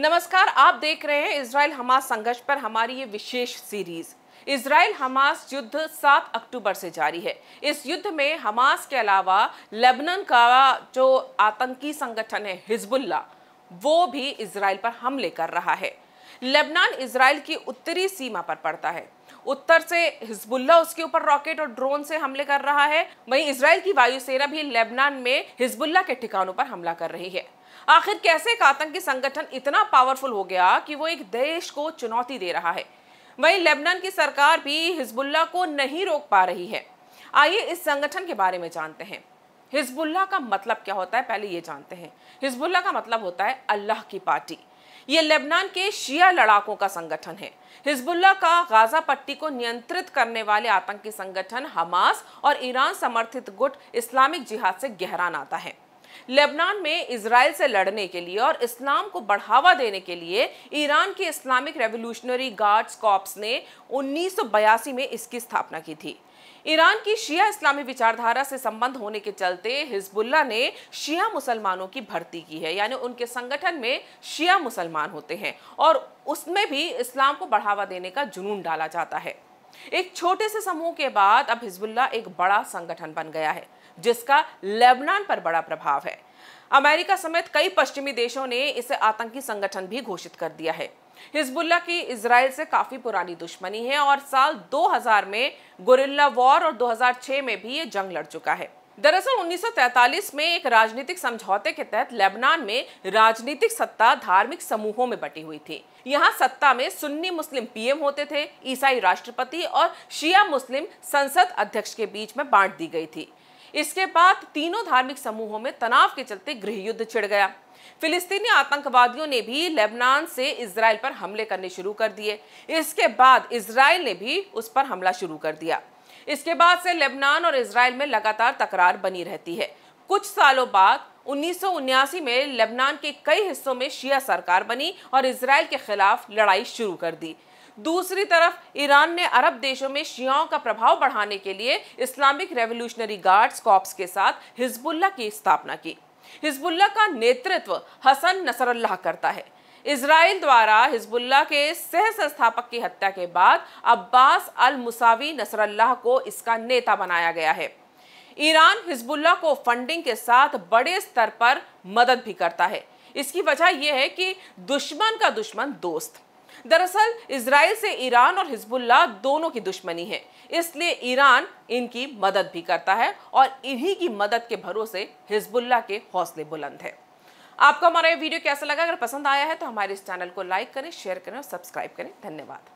नमस्कार, आप देख रहे हैं इजराइल हमास संघर्ष पर हमारी ये विशेष सीरीज। इजराइल हमास युद्ध 7 अक्टूबर से जारी है। इस युद्ध में हमास के अलावा लेबनान का जो आतंकी संगठन है हिजबुल्लाह, वो भी इजराइल पर हमले कर रहा है। लेबनान इजराइल की उत्तरी सीमा पर पड़ता है। उत्तर से हिजबुल्लाह उसके ऊपर रॉकेट और ड्रोन से हमले कर रहा है। वहीं इजराइल की वायुसेना भी लेबनान में हिजबुल्लाह के ठिकानों पर हमला कर रही है। आखिर कैसे एक आतंकी संगठन इतना पावरफुल हो गया कि वो एक देश को चुनौती दे रहा है? वहीं लेबनान की सरकार भी हिजबुल्लाह को नहीं रोक पा रही है। आइए इस संगठन के बारे में जानते हैं। हिजबुल्लाह का मतलब क्या होता है, पहले ये जानते हैं। हिजबुल्लाह का मतलब होता है अल्लाह की पार्टी। ये लेबनान के शिया लड़ाकों का संगठन है। हिजबुल्लाह का गाजा पट्टी को नियंत्रित करने वाले आतंकी संगठन हमास और ईरान समर्थित गुट इस्लामिक जिहाद से गहरा नाता है। लेबनान में इजराइल से लड़ने के लिए और इस्लाम को बढ़ावा देने के लिए ईरान की इस्लामिक रेवोल्यूशनरी गार्ड्स कॉर्प्स ने 1982 में इसकी स्थापना की थी। ईरान की शिया इस्लामी विचारधारा से संबंध होने के चलते हिजबुल्लाह ने शिया मुसलमानों की भर्ती की है, यानी उनके संगठन में शिया मुसलमान होते हैं और उसमें भी इस्लाम को बढ़ावा देने का जुनून डाला जाता है। एक छोटे से समूह के बाद अब हिजबुल्लाह एक बड़ा संगठन बन गया है, जिसका लेबनान पर बड़ा प्रभाव है। अमेरिका समेत कई पश्चिमी देशों ने इसे आतंकी संगठन भी घोषित कर दिया है। हिजबुल्लाह की इजराइल से काफी पुरानी दुश्मनी है और साल 2000 में गुरिल्ला वॉर और 2006 में भी ये जंग लड़ चुका है। दरअसल 1943 में एक राजनीतिक समझौते के तहत लेबनान में राजनीतिक सत्ता धार्मिक समूहों में बटी हुई थी। यहाँ सत्ता में सुन्नी मुस्लिम पीएम होते थे, ईसाई राष्ट्रपति और शिया मुस्लिम संसद अध्यक्ष के बीच में बांट दी गई थी। इसके बाद तीनों धार्मिक समूहों में तनाव के चलते गृह युद्ध छिड़ गया। फिलिस्तीनी आतंकवादियों ने भी लेबनान से इजराइल पर हमले करने शुरू कर दिए। इसके बाद इजराइल ने भी उस पर हमला शुरू कर दिया। इसके बाद से लेबनान और इजराइल में लगातार तकरार बनी रहती है। कुछ सालों बाद 1979 में लेबनान के कई हिस्सों में शिया सरकार बनी और इजराइल के खिलाफ लड़ाई शुरू कर दी। दूसरी तरफ ईरान ने अरब देशों में शियाओं का प्रभाव बढ़ाने के लिए इस्लामिक रेवोल्यूशनरी गार्ड्स कॉर्प्स के साथ हिजबुल्लाह की स्थापना की। हिजबुल्लाह का नेतृत्व हसन नसरल्लाह करता है। इजराइल द्वारा हिजबुल्लाह के सह संस्थापक की हत्या के बाद अब्बास अल मुसावी नसरल्लाह को इसका नेता बनाया गया है। ईरान हिजबुल्लाह को फंडिंग के साथ बड़े स्तर पर मदद भी करता है। इसकी वजह यह है कि दुश्मन का दुश्मन दोस्त। दरअसल इजराइल से ईरान और हिजबुल्लाह दोनों की दुश्मनी है, इसलिए ईरान इनकी मदद भी करता है और इन्हीं की मदद के भरोसे हिजबुल्लाह के हौसले बुलंद है। आपको हमारा ये वीडियो कैसा लगा? अगर पसंद आया है तो हमारे इस चैनल को लाइक करें, शेयर करें और सब्सक्राइब करें। धन्यवाद।